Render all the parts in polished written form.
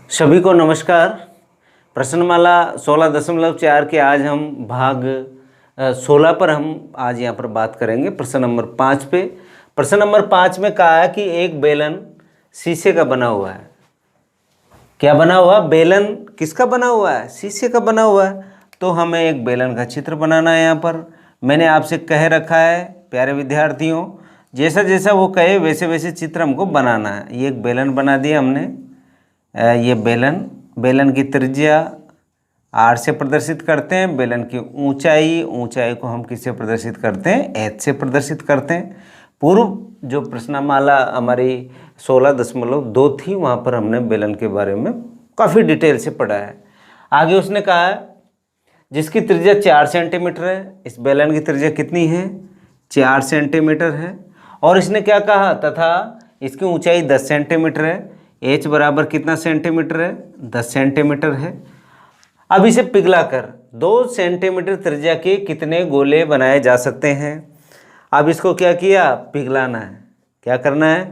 सभी को नमस्कार। प्रश्नमाला 16.4 के आज हम भाग 16 पर हम आज यहाँ पर बात करेंगे। प्रश्न नंबर 5 पे। प्रश्न नंबर 5 में कहा है कि एक बेलन शीशे का बना हुआ है। क्या बना हुआ? बेलन किसका बना हुआ है? शीशे का बना हुआ है। तो हमें एक बेलन का चित्र बनाना है। यहाँ पर मैंने आपसे कह रखा है प्यारे विद्यार्थियों, जैसा जैसा वो कहे वैसे वैसे चित्र हमको बनाना है। ये एक बेलन बना दिया हमने। ये बेलन की त्रिज्या r से प्रदर्शित करते हैं। बेलन की ऊंचाई को हम किससे प्रदर्शित करते हैं? h से प्रदर्शित करते हैं। पूर्व जो प्रश्नमाला हमारी 16.2 थी वहाँ पर हमने बेलन के बारे में काफ़ी डिटेल से पढ़ा है। आगे उसने कहा है जिसकी त्रिज्या 4 सेंटीमीटर है। इस बेलन की त्रिज्या कितनी है? 4 सेंटीमीटर है। और इसने क्या कहा? तथा इसकी ऊंचाई 10 सेंटीमीटर है। h बराबर कितना सेंटीमीटर है? 10 सेंटीमीटर है। अब इसे पिघलाकर 2 सेंटीमीटर त्रिज्या के कितने गोले बनाए जा सकते हैं? अब इसको क्या किया? पिघलाना है। क्या करना है?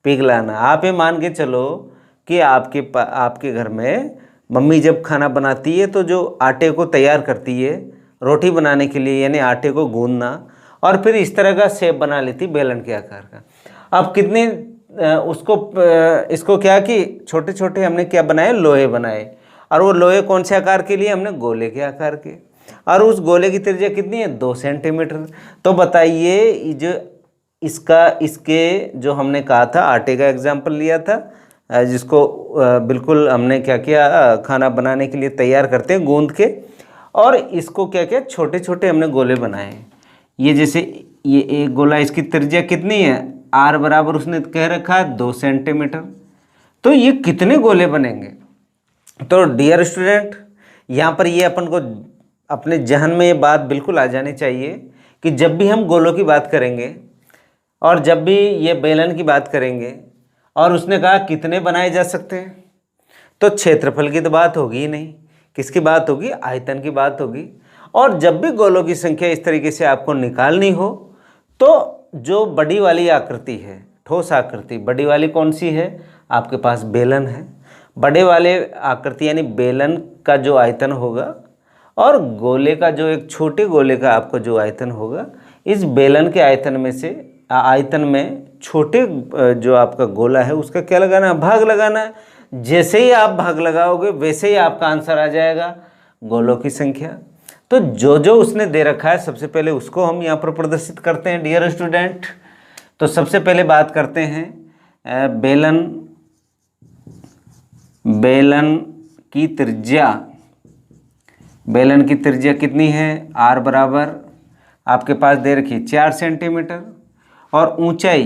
पिघलाना। आप ये मान के चलो कि आपके घर में मम्मी जब खाना बनाती है तो जो आटे को तैयार करती है रोटी बनाने के लिए, यानी आटे को गूंदना, और फिर इस तरह का शेप बना लेती बेलन के आकार का। अब कितने इसको क्या कि छोटे छोटे हमने क्या बनाए? लोहे बनाए। और वो लोहे कौन से आकार के लिए? हमने गोले के आकार के। और उस गोले की त्रिज्या कितनी है? 2 सेंटीमीटर। तो बताइए जो इसके जो हमने कहा था, आटे का एग्जाम्पल लिया था जिसको बिल्कुल हमने क्या किया, खाना बनाने के लिए तैयार करते हैं गूंद के, और इसको क्या किया, छोटे छोटे हमने गोले बनाए। ये जैसे ये एक गोला, इसकी त्रिज्या कितनी है? r बराबर उसने कह रखा है 2 सेंटीमीटर। तो ये कितने गोले बनेंगे? तो डियर स्टूडेंट, यहाँ पर ये अपन को अपने जहन में ये बात बिल्कुल आ जानी चाहिए कि जब भी हम गोलों की बात करेंगे और जब भी ये बेलन की बात करेंगे और उसने कहा कितने बनाए जा सकते हैं, तो क्षेत्रफल की तो बात होगी ही नहीं। किसकी बात होगी? आयतन की बात होगी। और जब भी गोलों की संख्या इस तरीके से आपको निकालनी हो तो जो बड़ी वाली आकृति है, ठोस आकृति, बड़ी वाली कौन सी है? आपके पास बेलन है। बड़े वाले आकृति यानी बेलन का जो आयतन होगा और गोले का जो एक छोटे गोले का आपको जो आयतन होगा, इस बेलन के आयतन में छोटे जो आपका गोला है उसका क्या लगाना है? भाग लगाना है। जैसे ही आप भाग लगाओगे वैसे ही आपका आंसर आ जाएगा, गोलों की संख्या। तो जो उसने दे रखा है सबसे पहले उसको हम यहाँ पर प्रदर्शित करते हैं डियर स्टूडेंट। तो सबसे पहले बात करते हैं बेलन की त्रिज्या। बेलन की त्रिज्या कितनी है? r बराबर आपके पास दे रखी 4 सेंटीमीटर। और ऊंचाई,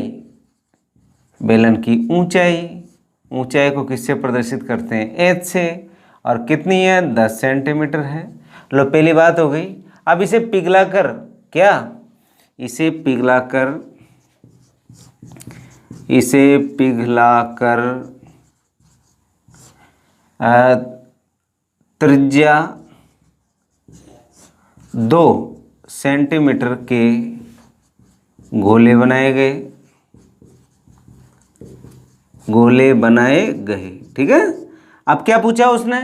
बेलन की ऊंचाई को किससे प्रदर्शित करते हैं? h से। और कितनी है? 10 सेंटीमीटर है। लो, पहली बात हो गई। अब इसे पिघलाकर त्रिज्या 2 सेंटीमीटर के गोले बनाए गए। ठीक है। अब क्या पूछा उसने?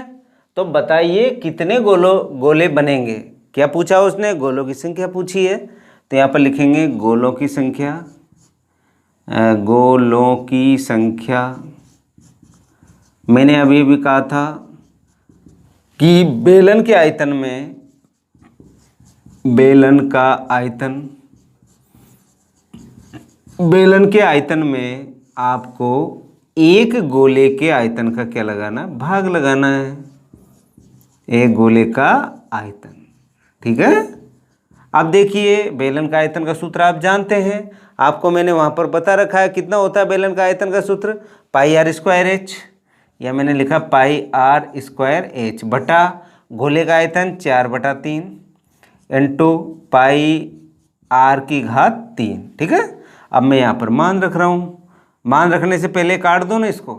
तो बताइए कितने गोले बनेंगे। क्या पूछा उसने? गोलों की संख्या पूछी है। तो यहाँ पर लिखेंगे गोलों की संख्या। मैंने अभी भी कहा था कि बेलन के आयतन में आपको एक गोले के आयतन का क्या लगाना? भाग लगाना है। एक गोले का आयतन। ठीक है। अब देखिए बेलन का आयतन का सूत्र आप जानते हैं। आपको मैंने वहाँ पर बता रखा है कितना होता है बेलन का आयतन का सूत्र? पाई r स्क्वायर h, या मैंने लिखा पाई r स्क्वायर h बटा गोले का आयतन 4/3 इंटू पाई r की घात 3। ठीक है। अब मैं यहाँ पर मान रख रहा हूँ। मान रखने से पहले काट दो ना इसको।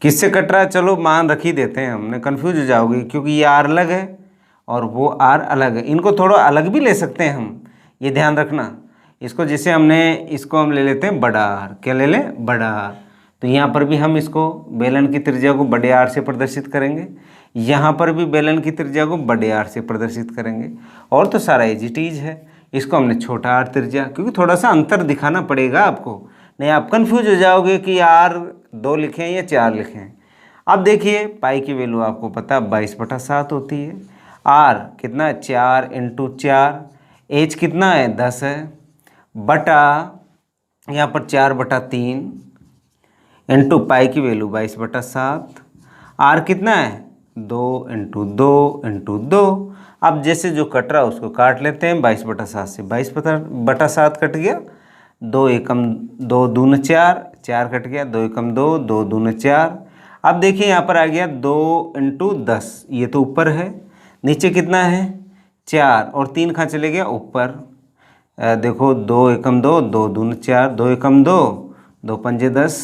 किससे कट रहा है? चलो मान रख ही देते हैं, हमने कन्फ्यूज हो जाओगे क्योंकि ये r अलग है और वो r अलग है। इनको थोड़ा अलग भी ले सकते हैं हम, ये ध्यान रखना। इसको जैसे इसको हम ले लेते हैं बड़ा R। क्या ले लें? बड़ा R। तो यहाँ पर भी हम इसको बेलन की त्रिज्या को बड़े आर से प्रदर्शित करेंगे, यहाँ पर भी बेलन की त्रिज्या को बड़े आर से प्रदर्शित करेंगे। और तो सारा एज इट इज है, इसको हमने छोटा आर त्रिज्या, क्योंकि थोड़ा सा अंतर दिखाना पड़ेगा आपको, नहीं आप कंफ्यूज हो जाओगे कि आर 2 लिखें या 4 लिखें। अब देखिए पाई की वैल्यू आपको पता 22/7 होती है। आर कितना है 4 × 4, एच कितना है 10 है, बटा यहाँ पर 4/3 इंटू पाई की वैल्यू 22/7, आर कितना है 2 × 2 × 2। अब जैसे जो कट रहा है उसको काट लेते हैं, 22/7 से 22/7 कट गया, 2 एकम 2 दून 4, 4 कट गया, 2 एकम 2, 2 दून 4। अब देखिए यहाँ पर आ गया 2 × 10, ये तो ऊपर है, नीचे कितना है 4 और 3 कहाँ चले गया ऊपर। देखो 2 एकम 2, 2 दून 4, 2 एकम 2, 2 पंजे 10,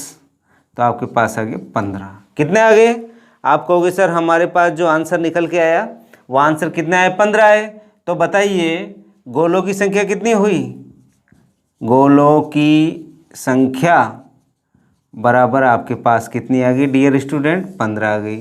तो आपके पास आ गए 15। कितने आ गए? आप कहोगे सर हमारे पास जो आंसर निकल के आया वो आंसर कितना है 15 है। तो बताइए गोलों की संख्या कितनी हुई? गोलों की संख्या बराबर आपके पास कितनी आ गई डियर स्टूडेंट? 15 आ गई।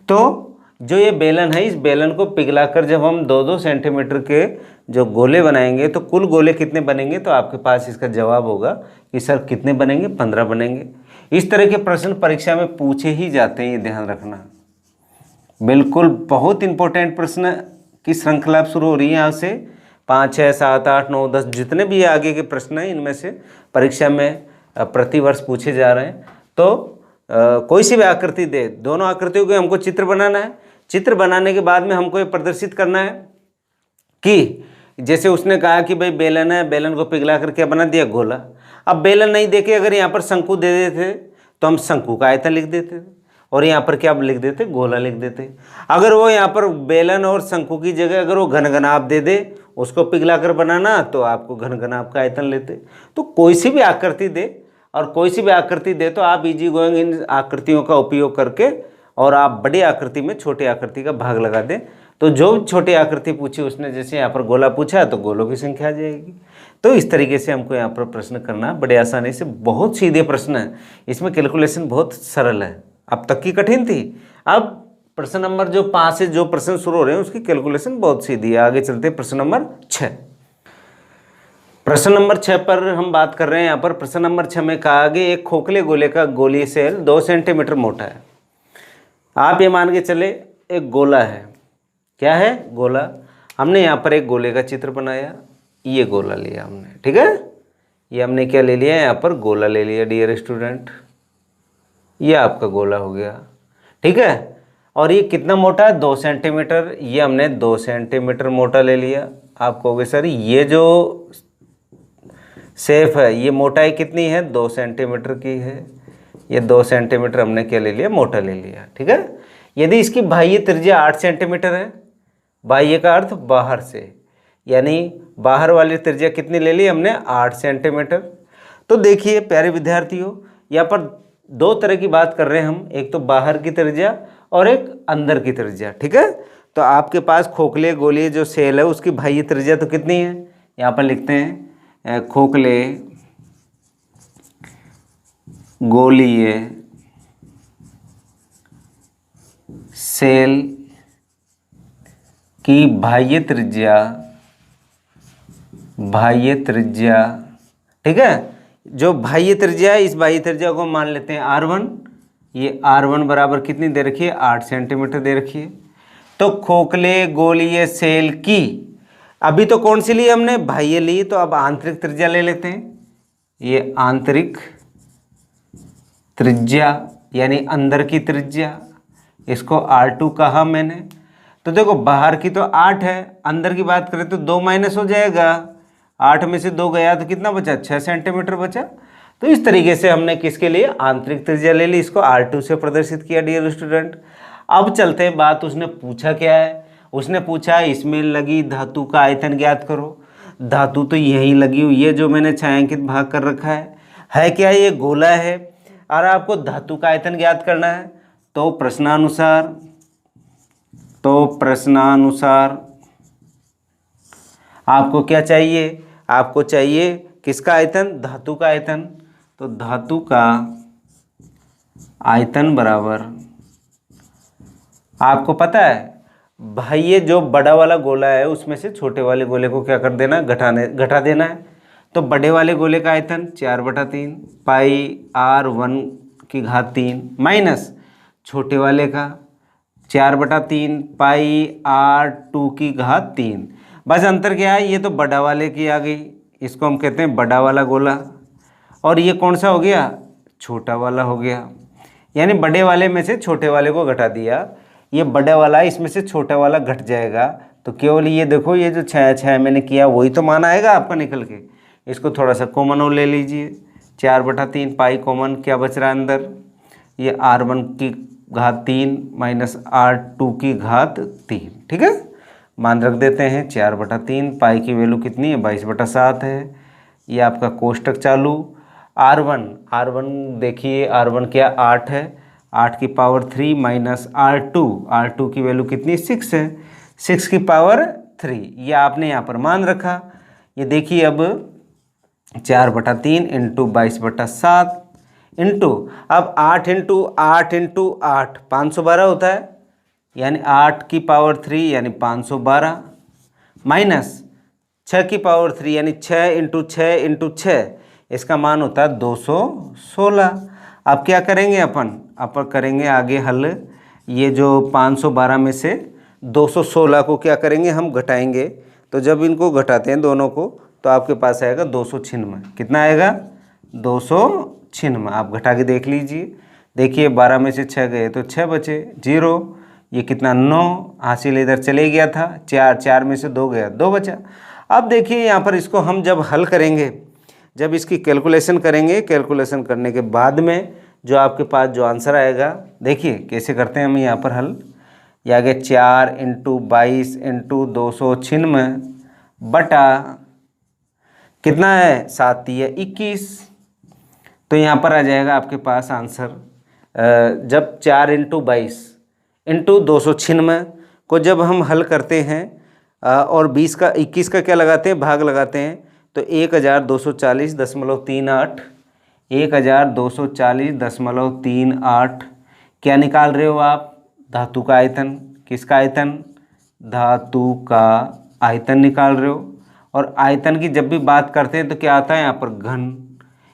तो जो ये बेलन है, इस बेलन को पिघलाकर जब हम 2-2 सेंटीमीटर के जो गोले बनाएंगे तो कुल गोले कितने बनेंगे? तो आपके पास इसका जवाब होगा कि सर कितने बनेंगे? 15 बनेंगे। इस तरह के प्रश्न परीक्षा में पूछे ही जाते हैं, ये ध्यान रखना। बिल्कुल बहुत इंपॉर्टेंट प्रश्न की श्रृंखला शुरू हो रही है यहाँ से। 5, 6, 7, 8, 9, 10 जितने भी आगे के प्रश्न हैं इनमें से परीक्षा में प्रतिवर्ष पूछे जा रहे हैं। तो कोई सी भी आकृति दे, दोनों आकृतियों के हमको चित्र बनाना है। चित्र बनाने के बाद में हमको ये प्रदर्शित करना है कि जैसे उसने कहा कि भाई बेलन है, बेलन को पिघला कर क्या बना दिया? गोला। अब बेलन नहीं देके अगर यहाँ पर शंकु दे देते तो हम शंकु का आयतन लिख देते थे और यहाँ पर क्या लिख देते? गोला लिख देते। अगर वो यहाँ पर बेलन और शंकु की जगह अगर वो घनघनाभ दे दे, उसको पिघला कर बनाना, तो आपको घनघनाभ का आयतन लेते। तो कोई सी भी आकृति दे और कोई सी भी आकृति दे तो आप इजी गोइंग इन आकृतियों का उपयोग करके और आप बड़ी आकृति में छोटी आकृति का भाग लगा दें। तो जो छोटी आकृति पूछी उसने, जैसे यहाँ पर गोला पूछा तो गोलों की संख्या आ जाएगी। तो इस तरीके से हमको यहाँ पर प्रश्न करना बड़े आसानी से, बहुत सीधे प्रश्न है, इसमें कैलकुलेशन बहुत सरल है। अब तक की कठिन थी, अब प्रश्न नंबर जो 5 से जो प्रश्न शुरू हो रहे हैं उसकी कैलकुलेशन बहुत सीधी है। आगे चलते हैं प्रश्न नंबर 6। प्रश्न नंबर 6 पर हम बात कर रहे हैं। यहाँ पर प्रश्न नंबर 6 में कहा गया एक खोखले गोले का गोलीय सेल 2 सेंटीमीटर मोटा है। आप ये मान के चले एक गोला है। क्या है? गोला। हमने यहाँ पर एक गोले का चित्र बनाया, ये गोला लिया हमने, ठीक है। ये हमने क्या ले लिया? यहाँ पर गोला ले लिया डियर स्टूडेंट, ये आपका गोला हो गया, ठीक है। और ये कितना मोटा है? 2 सेंटीमीटर। ये हमने 2 सेंटीमीटर मोटा ले लिया। आप कहोगे सर ये जो शेप है ये मोटाई कितनी है? 2 सेंटीमीटर की है। ये 2 सेंटीमीटर हमने क्या ले लिया? मोटा ले लिया, ठीक है। यदि इसकी बाह्य त्रिज्या 8 सेंटीमीटर है, बाह्य का अर्थ बाहर से, यानी बाहर वाली त्रिज्या कितनी ले ली हमने? 8 सेंटीमीटर। तो देखिए प्यारे विद्यार्थियों, यहाँ पर 2 तरह की बात कर रहे हैं हम, एक तो बाहर की त्रिज्या और एक अंदर की त्रिज्या, ठीक है। तो आपके पास खोखले गोलीय जो सेल है उसकी बाह्य त्रिज्या तो कितनी है? यहाँ पर लिखते हैं खोखले गोलीय सेल की बाह्य त्रिज्या, ठीक है। जो बाह्य त्रिज्या है इस बाह्य त्रिज्या को मान लेते हैं R1। ये R1 बराबर कितनी दे रखी है? 8 सेंटीमीटर दे रखी है। तो खोखले गोलीय सेल की, अभी तो कौन सी ली हमने? बाह्य ली, तो अब आंतरिक त्रिज्या ले लेते हैं। ये आंतरिक त्रिज्या यानी अंदर की त्रिज्या, इसको R2 कहा मैंने। तो देखो बाहर की तो 8 है, अंदर की बात करें तो 2 माइनस हो जाएगा। 8 में से 2 गया तो कितना बचा? 6 सेंटीमीटर बचा। तो इस तरीके से हमने किसके लिए? आंतरिक त्रिज्या ले ली, इसको R2 से प्रदर्शित किया डियर स्टूडेंट। अब चलते हैं बात, उसने पूछा क्या है? उसने पूछा इसमें लगी धातु का आयतन ज्ञात करो। धातु तो यही लगी हुई है जो मैंने छायांकित भाग कर रखा है क्या? ये गोला है और आपको धातु का आयतन ज्ञात करना है। तो प्रश्नानुसार आपको क्या चाहिए? आपको चाहिए किसका आयतन? धातु का आयतन। तो धातु का आयतन बराबर, आपको पता है भाई ये जो बड़ा वाला गोला है उसमें से छोटे वाले गोले को क्या कर देना, घटा देना है। तो बड़े वाले गोले का आयतन 4/3 पाई r1⁻³ माइनस छोटे वाले का 4/3 पाई r2⁻3। बस अंतर क्या है, ये तो बड़ा वाले की आ गई, इसको हम कहते हैं बड़ा वाला गोला, और ये कौन सा हो गया, छोटा वाला हो गया। यानी बड़े वाले में से छोटे वाले को घटा दिया, ये बड़ा वाला इसमें से छोटा वाला घट जाएगा, तो केवल ये देखो ये जो 6 मैंने किया वही तो मान आएगा आपका निकल के। इसको थोड़ा सा कॉमन और ले लीजिए, 4/3 पाई कॉमन, क्या बच रहा है अंदर, ये r1⁻³ माइनस r2⁻3, ठीक है। मान रख देते हैं 4/3, पाई की वैल्यू कितनी है 22/7 है। ये आपका कोष्टक चालू, r1 देखिए r1 क्या 8 है, 8⁻³ माइनस r2 की वैल्यू कितनी 6 है, 6⁻3, ये आपने यहाँ पर मान रखा। ये देखिए अब 4/3 इंटू 22/7 इंटू, अब 8 इंटू 8 512 होता है, यानी 8⁻³ यानी 512 माइनस 6⁻³ यानी 6 इंटू 6 इसका मान होता है 216। अब क्या करेंगे अपन करेंगे आगे हल, ये जो 512 में से 216 को क्या करेंगे हम घटाएंगे, तो जब इनको घटाते हैं दोनों को तो आपके पास आएगा 296। कितना आएगा 296, आप घटा के देख लीजिए। देखिए 12 में से 6 गए तो 6 बचे, 0, ये कितना 9, हासिल इधर चले गया था, 4 में से 2 गया, 2 बचा। अब देखिए यहाँ पर इसको हम जब हल करेंगे, जब इसकी कैलकुलेशन करेंगे, कैलकुलेशन करने के बाद में जो आपके पास जो आंसर आएगा, देखिए कैसे करते हैं हम यहाँ पर हल। ये आ गया 4 इंटू 22 इंटू 296 बटा कितना है 7 या 21, तो यहाँ पर आ जाएगा आपके पास आंसर। जब 4 इंटू 22 इंटू 296 को जब हम हल करते हैं और 21 का क्या लगाते हैं, भाग लगाते हैं, तो 1240.38 1240.38 क्या निकाल रहे हो आप, धातु का आयतन। किसका आयतन, धातु का आयतन निकाल रहे हो। और आयतन की जब भी बात करते हैं तो क्या आता है यहाँ पर घन,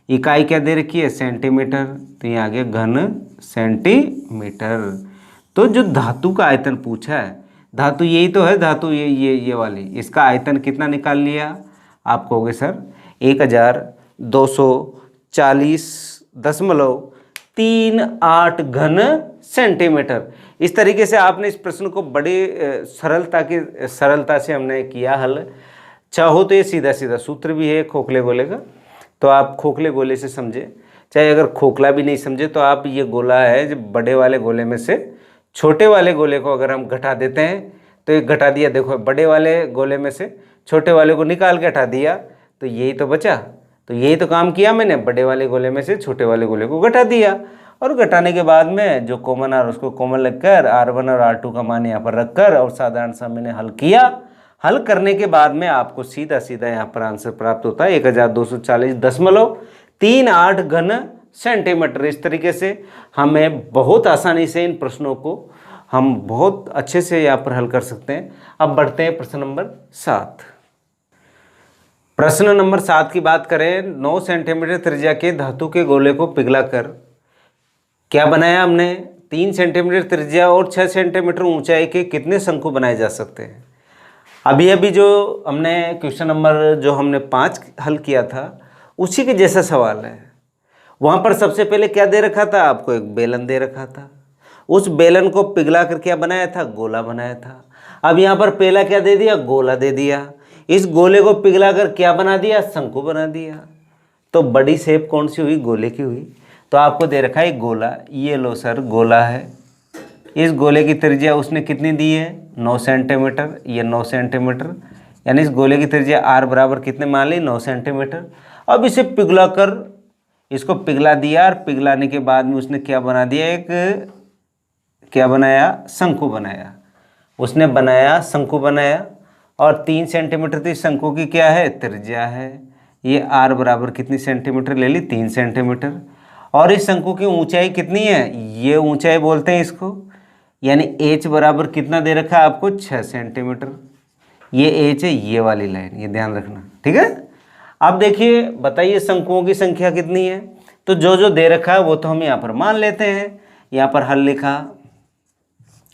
इकाई क्या दे रखी है सेंटीमीटर, तो ये आ गया घन सेंटीमीटर। तो जो धातु का आयतन पूछा है, धातु यही तो है, धातु ये वाली, इसका आयतन कितना निकाल लिया आप कहोगे सर 1240.38 घन सेंटीमीटर। इस तरीके से आपने इस प्रश्न को बड़ी सरलता से हमने किया हल। चाहो तो ये सीधा सूत्र भी है खोखले गोले का, तो आप खोखले गोले से समझे, चाहे अगर खोखला भी नहीं समझे तो आप ये गोला है जो बड़े वाले गोले में से छोटे वाले गोले को अगर हम घटा देते हैं तो ये घटा दिया, देखो बड़े वाले गोले में से छोटे वाले को निकाल के हटा दिया तो यही तो बचा। तो यही तो काम किया मैंने, बड़े वाले गोले में से छोटे वाले गोले को घटा दिया, और घटाने के बाद में जो कॉमन आर उसको कॉमन लगकर r1 और r2 का मान यहाँ पर रखकर और साधारण सा मैंने हल किया। हल करने के बाद में आपको सीधा यहाँ पर आंसर प्राप्त होता है 1240.38 घन सेंटीमीटर। इस तरीके से हमें बहुत आसानी से इन प्रश्नों को हम बहुत अच्छे से यहाँ पर हल कर सकते हैं। अब बढ़ते हैं प्रश्न नंबर 7। प्रश्न नंबर 7 की बात करें, 9 सेंटीमीटर त्रिज्या के धातु के गोले को पिघलाकर क्या बनाया हमने, 3 सेंटीमीटर त्रिज्या और 6 सेंटीमीटर ऊंचाई के कितने शंकु बनाए जा सकते हैं। अभी जो हमने क्वेश्चन नंबर जो हमने 5 हल किया था उसी के जैसा सवाल है। वहाँ पर सबसे पहले क्या दे रखा था, आपको एक बेलन दे रखा था, उस बेलन को पिघला कर क्या बनाया था, गोला बनाया था। अब यहाँ पर पहला क्या दे दिया, गोला दे दिया, इस गोले को पिघला कर क्या बना दिया, शंकु बना दिया। तो बड़ी शेप कौन सी हुई, गोले की हुई। तो आपको दे रखा है गोला, ये लो सर गोला है, इस गोले की त्रिज्या उसने कितनी दी है 9 सेंटीमीटर, ये 9 सेंटीमीटर, यानी इस गोले की त्रिज्या r बराबर कितने मान ली 9 सेंटीमीटर। अब इसे पिघला कर इसको पिघला दिया, और पिघलाने के बाद में उसने क्या बना दिया, एक क्या बनाया, शंकु बनाया। उसने बनाया शंकु बनाया, और 3 सेंटीमीटर थी शंकु की क्या है, त्रिज्या है। ये r बराबर कितनी सेंटीमीटर ले ली, 3 सेंटीमीटर। और इस शंकु की ऊंचाई कितनी है, ये ऊंचाई बोलते हैं इसको, यानी h बराबर कितना दे रखा है आपको 6 सेंटीमीटर। ये h है, ये वाली लाइन, ये ध्यान रखना, ठीक है। अब देखिए बताइए शंकुओं की संख्या कितनी है, तो जो जो दे रखा है वो तो हम यहाँ पर मान लेते हैं। यहाँ पर हल लिखा,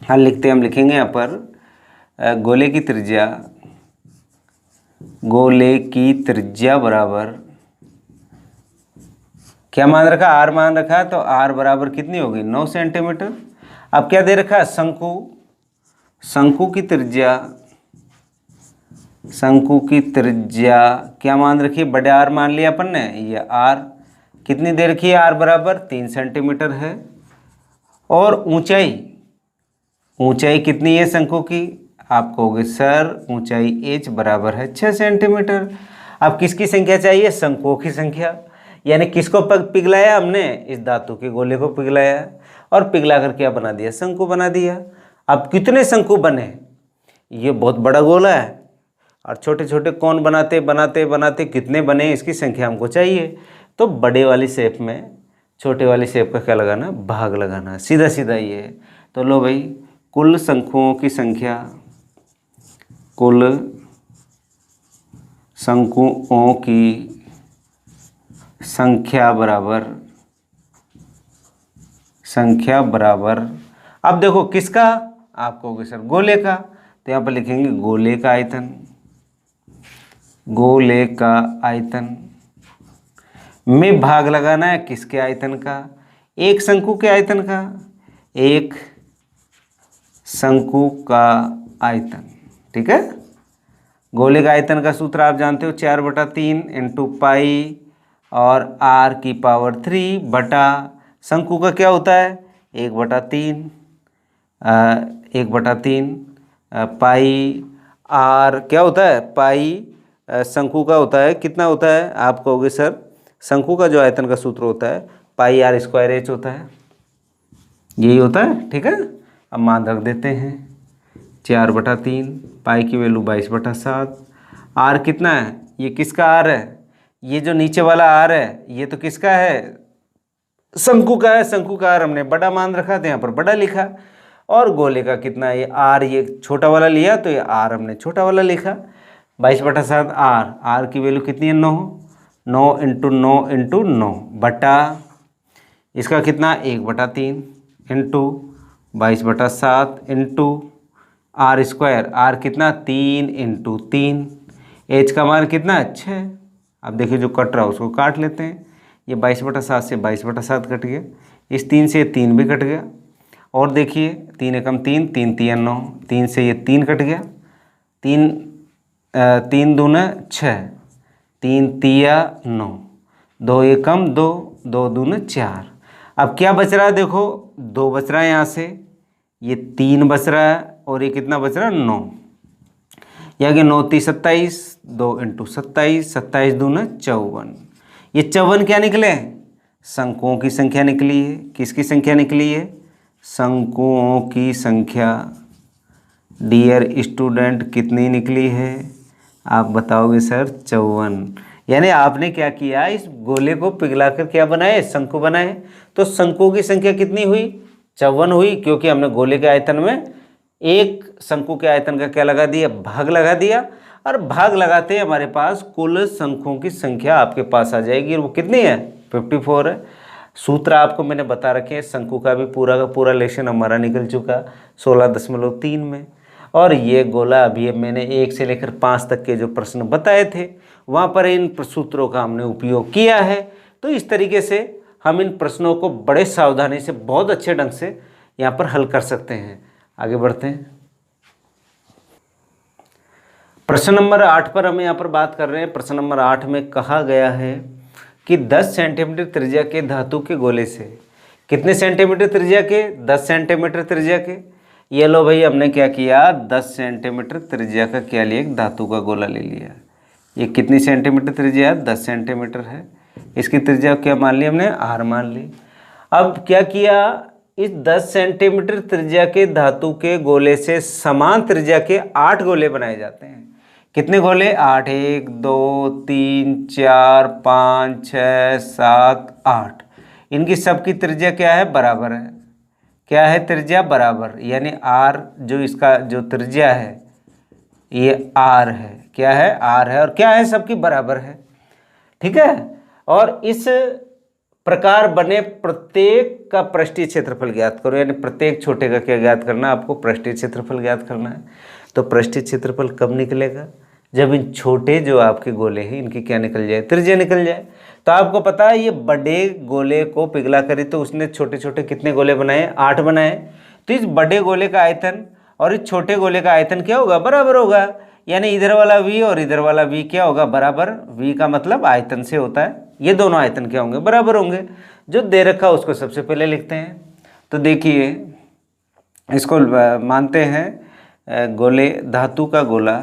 हल लिखते हम लिखेंगे यहाँ पर गोले की त्रिज्या, गोले की त्रिज्या बराबर क्या मान रखा, r मान रखा है, तो r बराबर कितनी होगी 9 सेंटीमीटर। अब क्या दे रखा है शंकु, शंकु की त्रिज्या, शंकु की त्रिज्या क्या मान रखी है, बड़े R मान लिया अपन ने, ये R कितनी दे रखी है, R बराबर 3 सेंटीमीटर है। और ऊंचाई, ऊंचाई कितनी है शंकु की, आप कहोगे सर ऊंचाई h बराबर है 6 सेंटीमीटर। अब किसकी संख्या चाहिए, शंकुओं की संख्या, यानी किसको पिघलाया हमने, इस धातु के गोले को पिघलाया और पिघला कर क्या बना दिया, शंकु बना दिया। अब कितने शंकु बने, ये बहुत बड़ा गोला है और छोटे छोटे कौन बनाते बनाते बनाते कितने बने, इसकी संख्या हमको चाहिए। तो बड़े वाली शेप में छोटे वाली शेप का क्या लगाना, भाग लगाना, सीधा सीधा ये है। तो लो भाई कुल शंकुओं की संख्या, कुल शंकुओं की संख्या बराबर, संख्या बराबर, अब देखो किसका, आप कहोगे सर गोले का, तो यहाँ पर लिखेंगे गोले का आयतन, गोले का आयतन में भाग लगाना है किसके आयतन का, एक शंकु के आयतन का, एक शंकु का आयतन, ठीक है। गोले का आयतन का सूत्र आप जानते हो, 4/3 इंटू पाई और r की पावर 3 बटा शंकु का क्या होता है 1/3, 1/3 पाई r क्या होता है, पाई शंकु का होता है कितना होता है, आप कहोगे सर शंकु का जो आयतन का सूत्र होता है पाई r स्क्वायर h होता है, यही होता है, ठीक है। अब मान रख देते हैं 4/3, पाई की वैल्यू 22/7, r कितना है, ये किसका r है, ये जो नीचे वाला r है ये तो किसका है, शंकु का है, शंकु का r हमने बड़ा मान रखा था, यहाँ पर बड़ा लिखा। और गोले का कितना है, ये r ये छोटा वाला लिया तो ये r हमने छोटा वाला लिखा, 22/7 r की वैल्यू कितनी है 9, 9 इंटू 9 इंटू 9 बटा इसका कितना 1/3 into 22/7 into r square, r कितना 3 इंटू 3, h का मान कितना 6। अब देखिए जो कट रहा है उसको काट लेते हैं, ये 22/7 से 22/7 कट गया, इस 3 से 3 भी कट गया, और देखिए 3 एकम 3, 3 तिया 9, 3 से ये 3 कट गया, 3 दूना 6, 3 तिया 9, 2 एकम 2, 2 दूना 4। अब क्या बच रहा है, देखो 2 बच रहा है यहाँ से, ये 3 बच रहा है और ये कितना बच रहा है 9, यहाँ के 9 × 27, 2 इंटू 27, 27 दूना 54, ये 54 क्या निकले, शंकुओं की संख्या निकली है, किसकी संख्या निकली है, शंकुओं की संख्या। डियर स्टूडेंट कितनी निकली है, आप बताओगे सर 54। यानी आपने क्या किया, इस गोले को पिघलाकर क्या बनाए, शंकु बनाए। तो शंकुओं की संख्या कितनी हुई 54 हुई, क्योंकि हमने गोले के आयतन में एक शंकु के आयतन का क्या लगा दिया, भाग लगा दिया, और भाग लगाते हैं हमारे पास कुल शंकुओं की संख्या आपके पास आ जाएगी, और वो कितनी है 54 है। सूत्र आपको मैंने बता रखे हैं, शंकु का भी पूरा का पूरा लेशन हमारा निकल चुका 16.3 में। और ये गोला अभी मैंने 1 से लेकर 5 तक के जो प्रश्न बताए थे वहाँ पर इन सूत्रों का हमने उपयोग किया है। तो इस तरीके से हम इन प्रश्नों को बड़े सावधानी से बहुत अच्छे ढंग से यहाँ पर हल कर सकते हैं। आगे बढ़ते हैं, प्रश्न नंबर 8 पर हम यहाँ पर बात कर रहे हैं। प्रश्न नंबर 8 में कहा गया है कि 10 सेंटीमीटर त्रिज्या के धातु के गोले से, कितने सेंटीमीटर त्रिज्या के, 10 सेंटीमीटर त्रिज्या के। ये लो भाई हमने क्या किया, 10 सेंटीमीटर त्रिज्या का क्या लिया, एक धातु का गोला ले लिया। ये कितनी सेंटीमीटर त्रिज्या है, 10 सेंटीमीटर है। इसकी त्रिज्या क्या मान ली हमने, r मान ली। अब क्या किया, इस 10 सेंटीमीटर त्रिज्या के धातु के गोले से समान त्रिज्या के 8 गोले बनाए जाते हैं। कितने गोले, 8, 1 2 3 4 5 6 7 8। इनकी सबकी त्रिज्या क्या है, बराबर है। क्या है, त्रिज्या बराबर, यानी आर जो इसका जो त्रिज्या है ये आर है। क्या है, आर है, और क्या है, सबकी बराबर है। ठीक है। और इस प्रकार बने प्रत्येक का पृष्ठीय क्षेत्रफल ज्ञात करो, यानी प्रत्येक छोटे का क्या ज्ञात करना है आपको, पृष्ठीय क्षेत्रफल ज्ञात करना है। तो पृष्ठीय क्षेत्रफल कब निकलेगा, जब इन छोटे जो आपके गोले हैं इनकी क्या निकल जाए, त्रिज्या निकल जाए। तो आपको पता है ये बड़े गोले को पिघला करे तो उसने छोटे छोटे कितने गोले बनाए, 8 बनाए। तो इस बड़े गोले का आयतन और इस छोटे गोले का आयतन क्या होगा, बराबर होगा। यानी इधर वाला v और इधर वाला v क्या होगा, बराबर। v का मतलब आयतन से होता है, ये दोनों आयतन क्या होंगे, बराबर होंगे। जो दे रखा उसको सबसे पहले लिखते हैं। तो देखिए इसको मानते हैं गोले, धातु का गोला,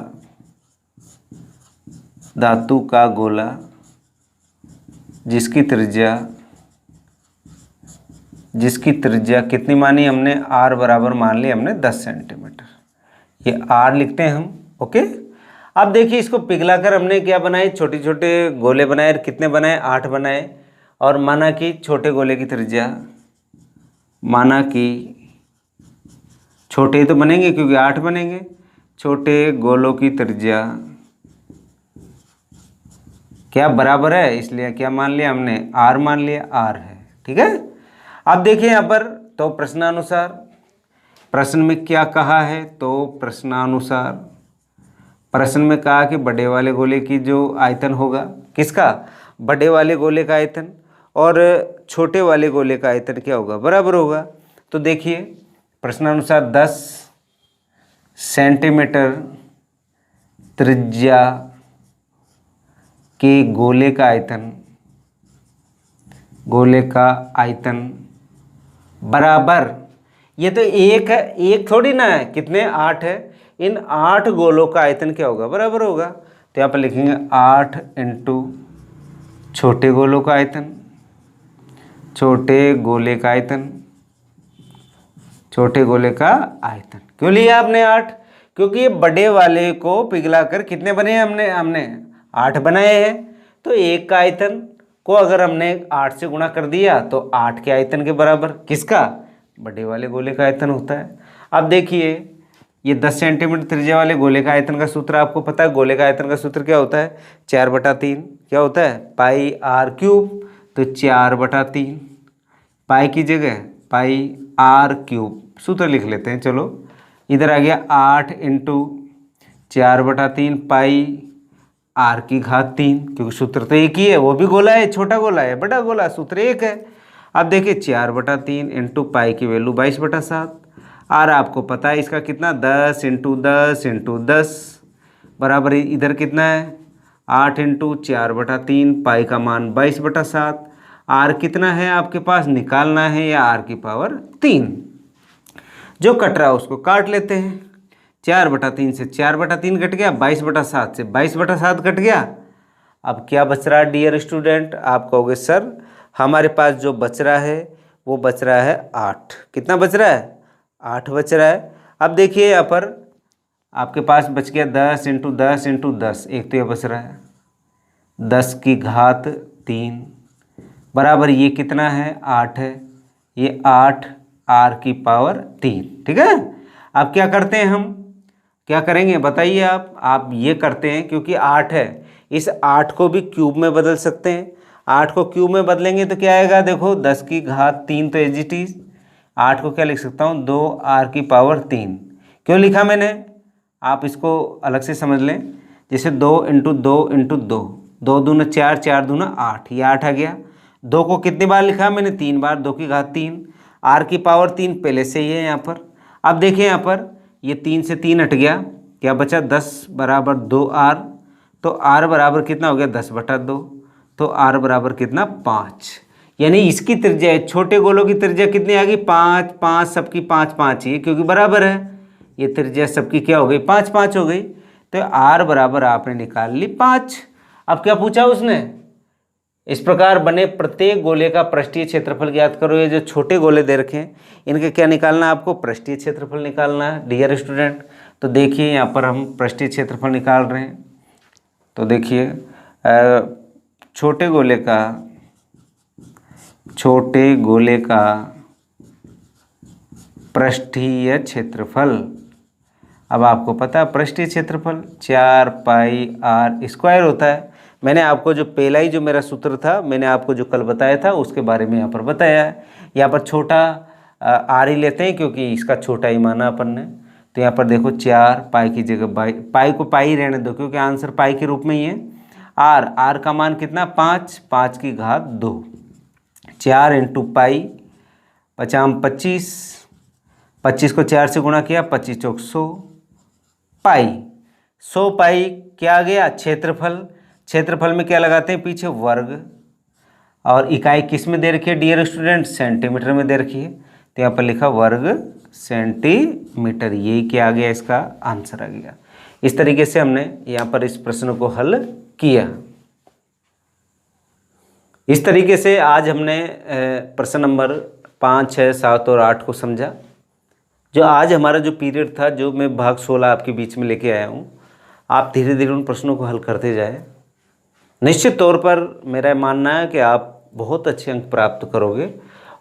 धातु का गोला जिसकी त्रिज्या कितनी मानी हमने, r बराबर मान ली हमने 10 सेंटीमीटर, ये r लिखते हैं हम। ओके। अब देखिए इसको पिघला कर हमने क्या बनाए, छोटे छोटे गोले बनाए। कितने बनाए, 8 बनाए। और माना कि छोटे गोले की त्रिज्या, माना कि छोटे तो बनेंगे क्योंकि 8 बनेंगे, छोटे गोलों की त्रिज्या क्या बराबर है, इसलिए क्या मान लिया हमने, r मान लिया, r है। ठीक है। अब देखिए यहाँ पर तो प्रश्नानुसार, प्रश्न में क्या कहा है, तो प्रश्नानुसार प्रश्न में कहा कि बड़े वाले गोले की जो आयतन होगा, किसका, बड़े वाले गोले का आयतन, और छोटे वाले गोले का आयतन क्या होगा, बराबर होगा। तो देखिए प्रश्नानुसार 10 सेंटीमीटर त्रिज्या के गोले का आयतन बराबर, ये तो एक है, एक थोड़ी ना है, कितने, 8 है। इन 8 गोलों का आयतन क्या होगा, बराबर होगा। तो यहाँ पर लिखेंगे 8 इंटू छोटे गोलों का आयतन, छोटे गोले का आयतन, छोटे गोले का आयतन। क्यों लिया आपने 8, क्योंकि ये बड़े वाले को पिघला कर कितने बने हमने 8 बनाए हैं। तो एक का आयतन को अगर हमने 8 से गुणा कर दिया तो 8 के आयतन के बराबर, किसका, बड़े वाले गोले का आयतन होता है। अब देखिए ये 10 सेंटीमीटर त्रिज्या वाले गोले का आयतन का सूत्र आपको पता है। गोले का आयतन का सूत्र क्या होता है, 4/3 क्या होता है, पाई r क्यूब। तो 4/3 पाई की जगह पाई r क्यूब सूत्र लिख लेते हैं। चलो इधर आ गया 8 इंटू 4/3 पाई r की घात 3, क्योंकि सूत्र तो एक ही है, वो भी गोला है, छोटा गोला है, बड़ा गोला, सूत्र एक है। अब देखिए 4/3 इंटू पाई की वैल्यू 22/7, r आपको पता है इसका कितना, 10 इंटू 10 इंटू 10 बराबर इधर कितना है, 8 इंटू 4/3 पाई का मान 22/7। r कितना है आपके पास, निकालना है, या r की पावर 3। जो कट रहा है उसको काट लेते हैं। 4/3 से 4/3 कट गया, 22/7 से 22/7 कट गया। अब क्या बच रहा है डियर स्टूडेंट, आप कहोगे सर हमारे पास जो बच रहा है वो बच रहा है 8। कितना बच रहा है, 8 बच रहा है। अब देखिए यहाँ पर आपके पास बच गया 10 इंटू 10 इंटू 10, एक तो ये बच रहा है 10 की घात 3 बराबर, ये कितना है, 8 है, ये 8 r की पावर 3। ठीक है। अब क्या करते हैं, हम क्या करेंगे बताइए आप ये करते हैं, क्योंकि 8 है, इस 8 को भी क्यूब में बदल सकते हैं। 8 को क्यूब में बदलेंगे तो क्या आएगा, देखो 10 की घात 3 तो एज इट इज, 8 को क्या लिख सकता हूँ, 2r की पावर 3। क्यों लिखा मैंने, आप इसको अलग से समझ लें, जैसे 2 इंटू 2 इंटू 2, 2 दूना 4, 4 दूना 8, ये 8 आ गया। 2 को कितनी बार लिखा मैंने, 3 बार, 2 की घात 3, r की पावर 3 पहले से ही है यहाँ पर। अब देखिए यहाँ पर ये 3 से 3 हट गया, क्या बचा, 10 बराबर 2r, तो r बराबर कितना हो गया, 10/2, तो r बराबर कितना, 5। यानी इसकी त्रिज्या, छोटे गोलों की त्रिज्या कितनी आ गई, 5, 5 सबकी 5 5 ही है, क्योंकि बराबर है, ये त्रिज्या सबकी क्या हो गई, 5 5 हो गई। तो r बराबर आपने निकाल ली 5। अब क्या पूछा उसने, इस प्रकार बने प्रत्येक गोले का पृष्ठीय क्षेत्रफल ज्ञात करो। ये जो छोटे गोले दे रखे हैं इनके क्या निकालना है, आपको पृष्ठीय क्षेत्रफल निकालना है डियर स्टूडेंट। तो देखिए यहाँ पर हम पृष्ठीय क्षेत्रफल निकाल रहे हैं। तो देखिए छोटे गोले का छोटे गोले का पृष्ठीय क्षेत्रफल। अब आपको पता है पृष्ठीय क्षेत्रफल 4 पाई आर स्क्वायर होता है। मैंने आपको जो पहला ही जो मेरा सूत्र था, मैंने आपको जो कल बताया था उसके बारे में यहाँ पर बताया है। यहाँ पर छोटा आर ही लेते हैं क्योंकि इसका छोटा ही माना अपन ने। तो यहाँ पर देखो 4 पाई की जगह पाई को पाई रहने दो क्योंकि आंसर पाई के रूप में ही है। आर का मान कितना 5, 5 की घात 2, 4 इंटू पाई 5 25, 25 को 4 से गुणा किया 25 चौक 100 पाई। 100 पाई क्या आ गया क्षेत्रफल। क्षेत्रफल में क्या लगाते हैं पीछे वर्ग, और इकाई किस में दे रखी है डियर स्टूडेंट, सेंटीमीटर में दे रखी है। तो यहाँ पर लिखा वर्ग सेंटीमीटर, ये क्या आ गया इसका आंसर आ गया। इस तरीके से हमने यहाँ पर इस प्रश्न को हल किया। इस तरीके से आज हमने प्रश्न नंबर 5, 6, 7 और 8 को समझा। जो आज हमारा जो पीरियड था, जो मैं भाग 16 आपके बीच में लेके आया हूँ, आप धीरे धीरे उन प्रश्नों को हल करते जाए। निश्चित तौर पर मेरा मानना है कि आप बहुत अच्छे अंक प्राप्त करोगे,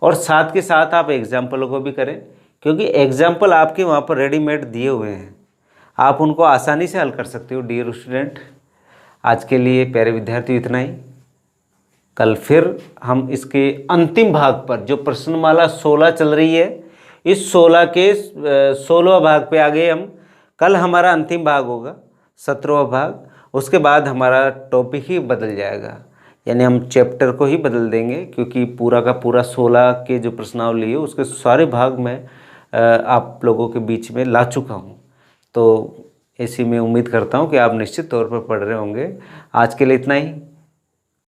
और साथ के साथ आप एग्जाम्पलों को भी करें क्योंकि एग्जाम्पल आपके वहाँ पर रेडीमेड दिए हुए हैं, आप उनको आसानी से हल कर सकते हो डियर स्टूडेंट। आज के लिए प्यारे विद्यार्थियों इतना ही। कल फिर हम इसके अंतिम भाग पर, जो प्रश्नमाला 16 चल रही है, इस 16 के 16वां भाग पे आ गए हम। कल हमारा अंतिम भाग होगा 17वां भाग। उसके बाद हमारा टॉपिक ही बदल जाएगा, यानी हम चैप्टर को ही बदल देंगे क्योंकि पूरा का पूरा 16 के जो प्रश्नावली है उसके सारे भाग मैं आप लोगों के बीच में ला चुका हूँ। तो ऐसी मैं उम्मीद करता हूँ कि आप निश्चित तौर पर पढ़ रहे होंगे। आज के लिए इतना ही।